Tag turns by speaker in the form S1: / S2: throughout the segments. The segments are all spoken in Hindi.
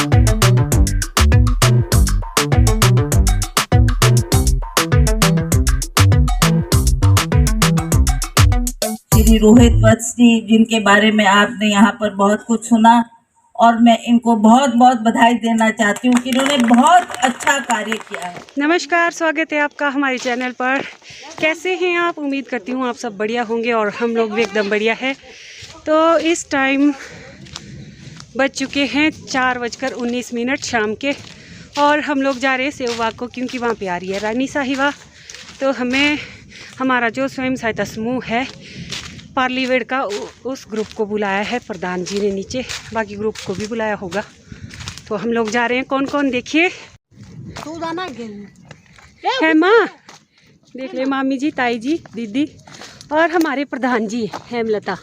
S1: श्री रोहित वत्स जी, जिनके बारे में आपने यहाँ पर बहुत कुछ सुना, और मैं इनको बहुत बहुत बधाई देना चाहती हूँ कि इन्होंने बहुत अच्छा कार्य किया है।
S2: नमस्कार, स्वागत है आपका हमारे चैनल पर। कैसे हैं आप? उम्मीद करती हूँ आप सब बढ़िया होंगे और हम लोग भी एकदम बढ़िया है। तो इस टाइम बज चुके हैं 4:19 शाम के, और हम लोग जा रहे हैं सेवबाग को, क्योंकि वहाँ पे आ रही है रानी साहिबा। तो हमें हमारा जो स्वयं सहायता समूह है पार्लीवेड का, उस ग्रुप को बुलाया है प्रधान जी ने नीचे, बाकी ग्रुप को भी बुलाया होगा। तो हम लोग जा रहे हैं। कौन कौन? देखिए है माँ, देख ले, मामी जी, ताई जी, दीदी और हमारे प्रधान जी हेमलता।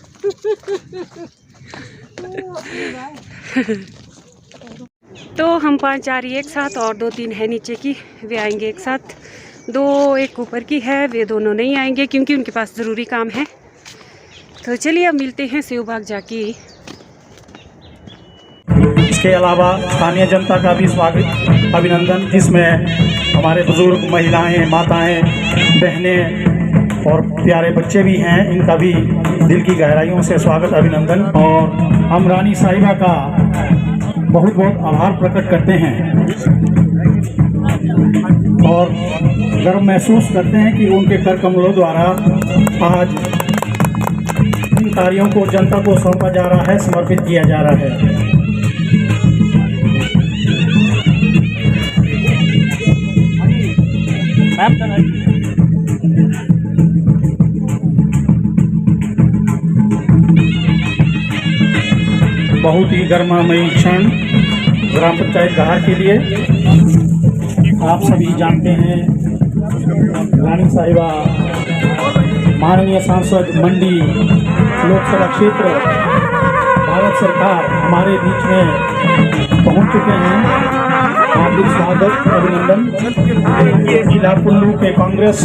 S2: तो हम 5 आ रही है एक साथ, और 2-3 है नीचे की, वे आएंगे एक साथ। 2 एक ऊपर की है, वे दोनों नहीं आएंगे क्योंकि उनके पास ज़रूरी काम है। तो चलिए अब मिलते हैं सेवबाग जाके।
S3: इसके अलावा स्थानीय जनता का भी स्वागत, अभिनंदन, जिसमें हमारे बुजुर्ग, महिलाएं, माताएं, बहनें और प्यारे बच्चे भी हैं। इनका भी दिल की गहराइयों से स्वागत, अभिनंदन। और हम रानी साहिबा का बहुत बहुत आभार प्रकट करते हैं और गर्व महसूस करते हैं कि उनके कर कमलों द्वारा आज इन कार्यों को जनता को सौंपा जा रहा है, समर्पित किया जा रहा है। बहुत ही गर्मामयी क्षण ग्राम पंचायत गहार के लिए। आप सभी जानते हैं रानी साहिबा माननीय सांसद मंडी लोकसभा क्षेत्र भारत सरकार हमारे बीच में पहुंच चुके हैं। हार्दिक स्वागत, अभिनंदन। जिला कुल्लू के कांग्रेस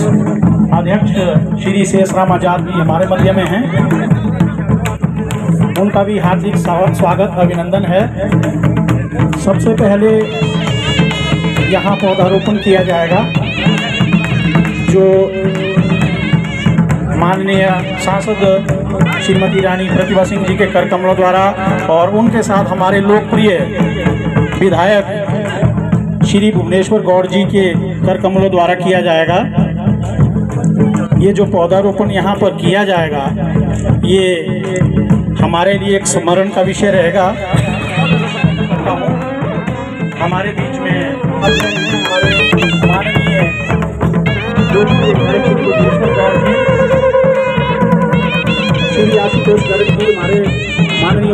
S3: अध्यक्ष श्री शेषराम आजाद भी हमारे मध्य में हैं, उनका भी हार्दिक स्वागत, अभिनंदन है। सबसे पहले यहाँ पौधारोपण किया जाएगा, जो माननीय सांसद श्रीमती रानी प्रतिभा सिंह जी के कर कमलों द्वारा और उनके साथ हमारे लोकप्रिय विधायक श्री भुवनेश्वर गौड़ जी के कर कमलों द्वारा किया जाएगा। ये जो पौधारोपण यहाँ पर किया जाएगा, ये हमारे लिए एक स्मरण का विषय रहेगा। हमारे बीच में माननीय श्री आशुतोष गर्ग जी, हमारे माननीय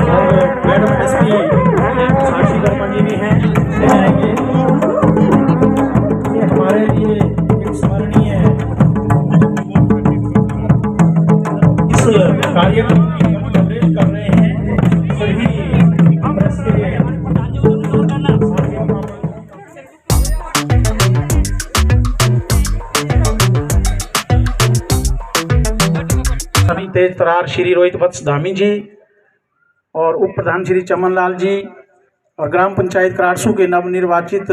S3: और मैडम एसपी साक्षी वर्मा जी भी हैं, आएंगे। ये हमारे लिए एक स्मरणीय इस कार्यक्रम की कवरेज कर रहे हैं सभी प्रेस के सभी तेज तरार श्री रोहित वत्स धामी जी और उप प्रधान श्री चमन लाल जी और ग्राम पंचायत कराड़सू के नवनिर्वाचित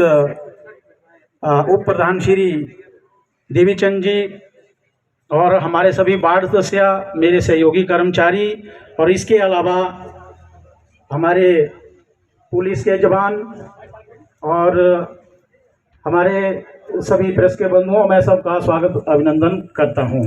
S3: उप प्रधान श्री देवीचंद जी और हमारे सभी वार्ड सदस्य, मेरे सहयोगी कर्मचारी, और इसके अलावा हमारे पुलिस के जवान और हमारे सभी प्रेस के बंधुओं, मैं सबका स्वागत, अभिनंदन करता हूं।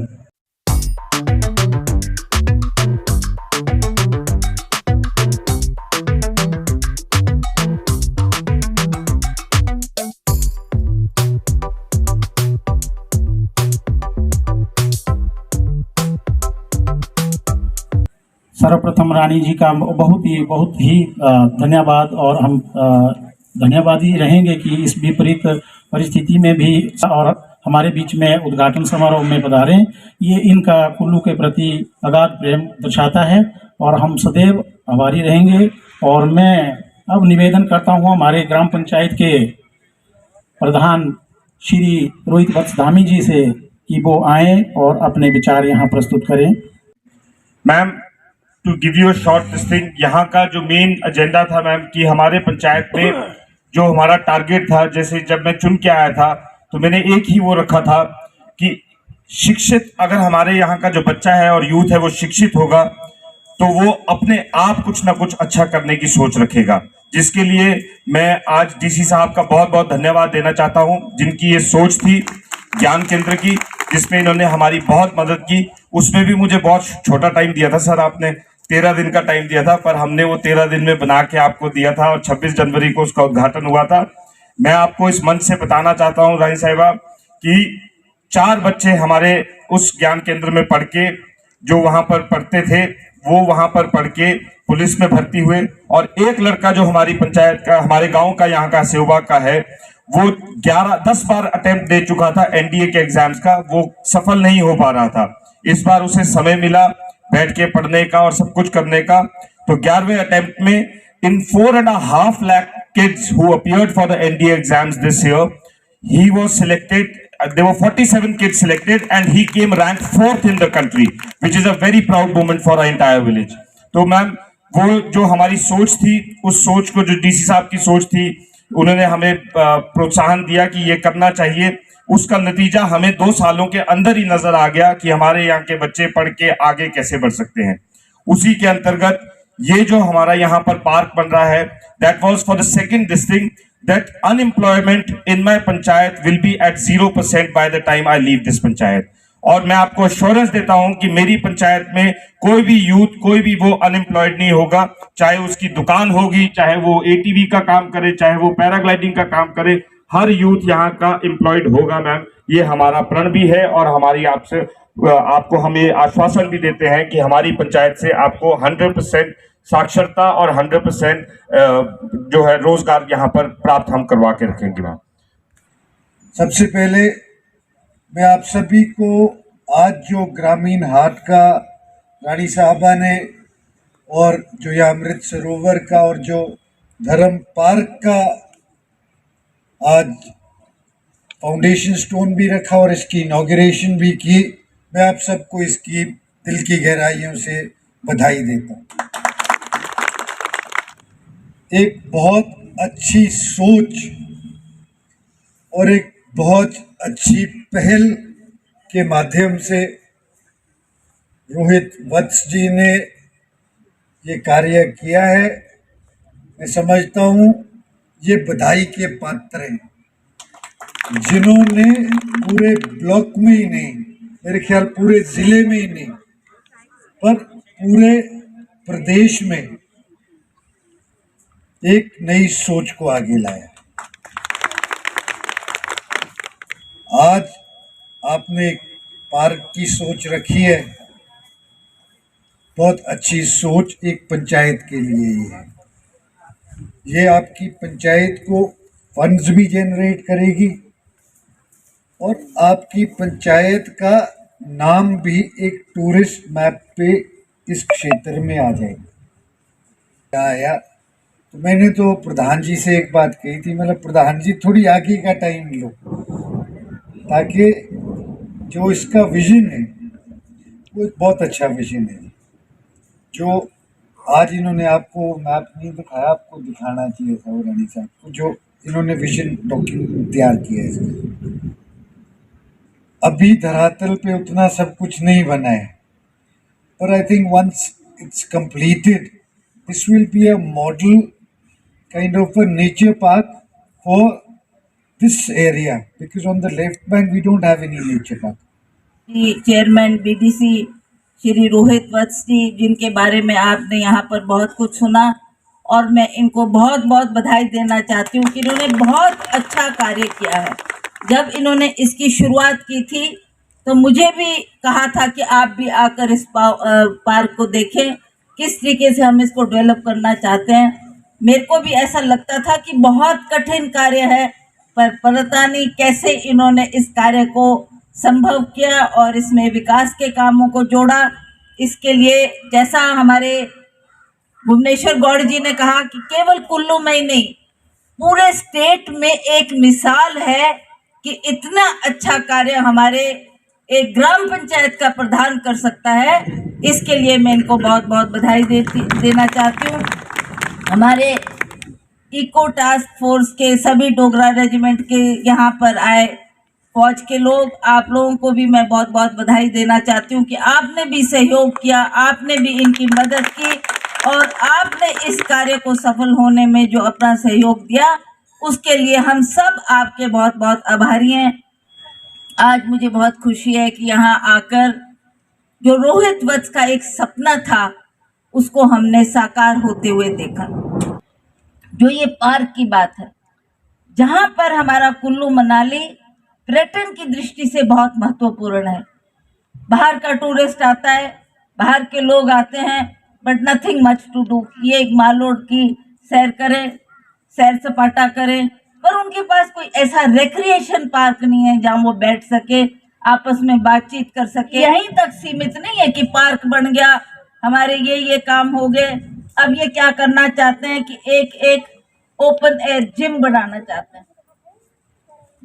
S3: सर्वप्रथम रानी जी का बहुत ही धन्यवाद, और हम धन्यवादी रहेंगे कि इस विपरीत परिस्थिति में भी और हमारे बीच में उद्घाटन समारोह में पधारे। ये इनका कुल्लू के प्रति अगाध प्रेम दर्शाता है और हम सदैव आभारी रहेंगे। और मैं अब निवेदन करता हूँ हमारे ग्राम पंचायत के प्रधान श्री रोहित वत्स धामी जी से कि वो आए और अपने विचार यहाँ प्रस्तुत करें।
S4: Ma'am, to give you a short this thing. यहाँ का जो मेन एजेंडा था मैम कि हमारे पंचायत में जो हमारा टारगेट था, जैसे जब मैं चुन के आया था तो मैंने एक ही वो रखा था कि शिक्षित, अगर हमारे यहाँ का जो बच्चा है और यूथ है वो शिक्षित होगा तो वो अपने आप कुछ ना कुछ अच्छा करने की सोच रखेगा, जिसके लिए मैं आज डीसी साहब का बहुत बहुत धन्यवाद देना चाहता हूँ, जिनकी ये सोच थी ज्ञान केंद्र की, जिसमें इन्होंने हमारी बहुत मदद की। उसमें भी मुझे बहुत छोटा टाइम दिया था सर, आपने 13 दिन का टाइम दिया था, पर हमने वो 13 दिन में बना के आपको दिया था और 26 जनवरी को उसका उद्घाटन हुआ था। मैं आपको इस मंच से बताना चाहता हूँ रानी साहिबा कि 4 बच्चे हमारे उस ज्ञान केंद्र में पढ़ के, जो वहां पर पढ़ते थे वो वहां पर पढ़ के पुलिस में भर्ती हुए, और एक लड़का जो हमारी पंचायत का, हमारे गांव का, यहाँ का सेवा का है, वो 10 बार अटेम्प्ट दे चुका था एनडीए के एग्जाम्स का, वो सफल नहीं हो पा रहा था। इस बार उसे समय मिला बैठ के पढ़ने का और सब कुछ करने का, तो 11वें अटेम्प्ट में इन 4.5 lakh kids who appeared for the NDA exams this year, he was selected. There were 47 kids selected and he came ranked 4th in the country, which is a very proud moment for our entire village. तो मैम वो जो हमारी सोच थी, उस सोच को, जो डीसी साहब की सोच थी, उन्होंने हमें प्रोत्साहन दिया कि ये करना चाहिए। उसका नतीजा हमें 2 सालों के अंदर ही नजर आ गया कि हमारे यहाँ के बच्चे पढ़ के आगे कैसे बढ़ सकते हैं। उसी के अंतर्गत ये जो हमारा यहाँ पर पार्क बन रहा है, that was for the second this thing, that unemployment in my panchayat will be at 0% by the time I leave this panchayat. और मैं आपको अश्योरेंस देता हूं कि मेरी पंचायत में कोई भी यूथ, कोई भी वो अनएम्प्लॉयड नहीं होगा, चाहे उसकी दुकान होगी, चाहे वो एटीवी का काम करे, चाहे वो पैराग्लाइडिंग का काम करे, हर यूथ यहाँ का एम्प्लॉयड होगा मैम। ये हमारा प्रण भी है और हमारी आपको हम ये आश्वासन भी देते हैं कि हमारी पंचायत से आपको 100% साक्षरता और 100% जो है रोजगार यहाँ पर प्राप्त हम करवा के रखेंगे मैम।
S5: सबसे पहले मैं आप सभी को आज जो ग्रामीण हाट का रानी साहबा ने, और जो यह अमृत सरोवर का और जो धर्म पार्क का आज फाउंडेशन स्टोन भी रखा और इसकी इनॉग्रेशन भी की, मैं आप सबको इसकी दिल की गहराइयों से बधाई देता हूँ। एक बहुत अच्छी सोच और एक बहुत अच्छी पहल के माध्यम से रोहित वत्स जी ने ये कार्य किया है। मैं समझता हूँ ये बधाई के पात्र हैं, जिन्होंने पूरे ब्लॉक में ही नहीं, मेरे ख्याल पूरे जिले में ही नहीं, पर पूरे प्रदेश में एक नई सोच को आगे लाया। आज आपने एक पार्क की सोच रखी है, बहुत अच्छी सोच एक पंचायत के लिए ही है। ये आपकी पंचायत को फंड्स भी जनरेट करेगी और आपकी पंचायत का नाम भी एक टूरिस्ट मैप पे इस क्षेत्र में आ जाएगा। आया तो मैंने तो प्रधान जी से एक बात कही थी, मतलब प्रधान जी थोड़ी आगे का टाइम लो, ताकि जो इसका विजन है वो एक बहुत अच्छा विजन है। जो आज इन्होंने आपको मैप नहीं दिखाया, आपको दिखाना चाहिए था वो रानी साहब को, जो इन्होंने विजन डॉक्यूमेंट तैयार किया है इसका। अभी धरातल पे उतना सब कुछ नहीं बना है, पर I think once it's completed this will be a model kind of a nature park for this area, because on the left bank we don't have any nature park.
S1: Chairman BDC Shri Rohit Vats ji, जिनके बारे में आपने यहाँ पर बहुत कुछ सुना, और मैं इनको बहुत बहुत बधाई देना चाहती हूँ कि इन्होंने बहुत अच्छा कार्य किया है। जब इन्होंने इसकी शुरुआत की थी तो मुझे भी कहा था कि आप भी आकर इस पार्क को देखें, किस तरीके से हम इसको डेवलप करना चाहते हैं। मेरे को भी ऐसा लगता था कि बहुत कठिन कार्य है, पर पता नहीं कैसे इन्होंने इस कार्य को संभव किया और इसमें विकास के कामों को जोड़ा। इसके लिए जैसा हमारे भुवनेश्वर गौड़ जी ने कहा कि केवल कुल्लू में ही नहीं, पूरे स्टेट में एक मिसाल है कि इतना अच्छा कार्य हमारे एक ग्राम पंचायत का प्रधान कर सकता है। इसके लिए मैं इनको बहुत बहुत बधाई देना चाहती हूँ। हमारे इको टास्क फोर्स के सभी डोगरा रेजिमेंट के यहाँ पर आए फौज के लोग, आप लोगों को भी मैं बहुत बहुत बधाई देना चाहती हूँ कि आपने भी सहयोग किया, आपने भी इनकी मदद की और आपने इस कार्य को सफल होने में जो अपना सहयोग दिया, उसके लिए हम सब आपके बहुत बहुत आभारी हैं। आज मुझे बहुत खुशी है कि यहाँ आकर जो रोहित वत्स का एक सपना था उसको हमने साकार होते हुए देखा। जो ये पार्क की बात है, जहाँ पर हमारा कुल्लू मनाली पर्यटन की दृष्टि से बहुत महत्वपूर्ण है। बाहर का टूरिस्ट आता है, बाहर के लोग आते हैं, but nothing much to do. ये एक मालोड की सैर करें, सैर सपाटा करें, पर उनके पास कोई ऐसा रिक्रिएशन पार्क नहीं है जहाँ वो बैठ सके, आपस में बातचीत कर सके। यहीं तक सीमित नहीं है कि पार्क बन गया, हमारे ये काम हो गए। अब ये क्या करना चाहते हैं कि एक ओपन एयर जिम बनाना चाहते हैं।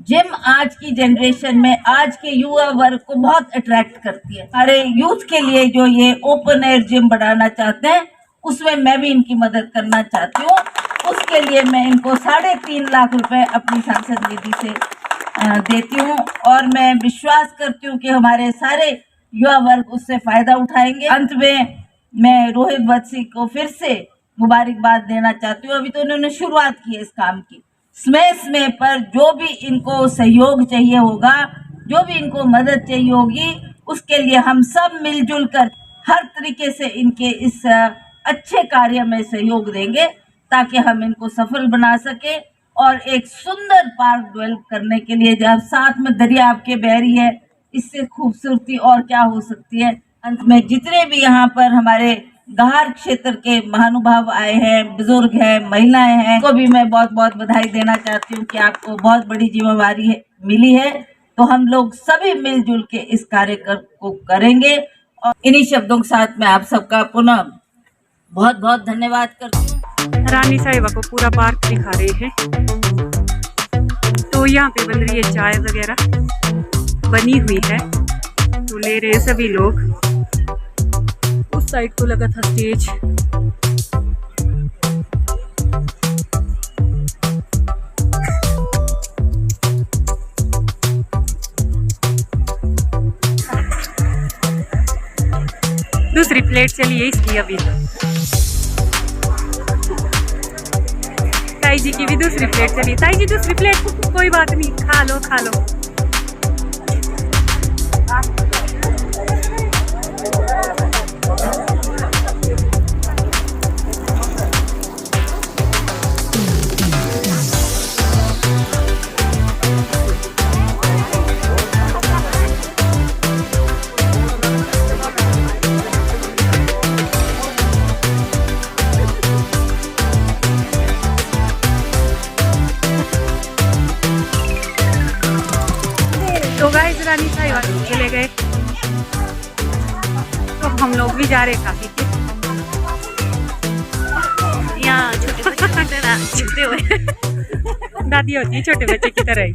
S1: जिम आज की जनरेशन में, आज के युवा वर्ग को बहुत अट्रैक्ट करती है। हमारे यूथ के लिए जो ये ओपन एयर जिम बनाना चाहते हैं, उसमें मैं भी इनकी मदद करना चाहती हूँ। उसके लिए मैं इनको 3.5 लाख रुपए अपनी सांसद निधि से देती हूँ और मैं विश्वास करती हूँ कि हमारे सारे युवा वर्ग उससे फायदा उठाएंगे। अंत में मैं रोहित वत्स को फिर से मुबारकबाद देना चाहती हूँ। अभी तो उन्होंने शुरुआत की है इस काम की। समय पर जो भी इनको सहयोग चाहिए होगा, जो भी इनको मदद चाहिए होगी, उसके लिए हम सब मिलजुल कर हर तरीके से इनके इस अच्छे कार्य में सहयोग देंगे ताकि हम इनको सफल बना सके और एक सुंदर पार्क डेवलप करने के लिए, जब साथ में दरिया आपके बह रही है, इससे खूबसूरती और क्या हो सकती है। अंत में जितने भी यहाँ पर हमारे गहार क्षेत्र के महानुभाव आए हैं, बुजुर्ग हैं, महिलाएं हैं, को भी मैं बहुत बहुत बधाई देना चाहती हूँ कि आपको बहुत बड़ी जिम्मेवारी मिली है। तो हम लोग सभी मिलजुल के इस कार्य को करेंगे। और इन्हीं शब्दों के साथ मैं आप सबका पुनः बहुत बहुत धन्यवाद करती हूँ।
S2: रानी साहिबा को पूरा पार्क दिखा रहे हैं। तो यहाँ पे बन रही है चाय वगैरह, बनी हुई है, तो ले रहे हैं सभी लोग। उस साइड को लगा था स्टेज। दूसरी प्लेट चली है इसकी अभी। ताई जी की भी दूसरी प्लेट चली। ताई जी दूसरी प्लेट, कोई बात नहीं, खा लो खा लो। तो गाइस रानी साहिबा चले गए, तो हम लोग भी जा रहे काफी के। यहाँ छोटे बच्चे छूते हुए दादी होती है छोटे बच्चे की तरह ही।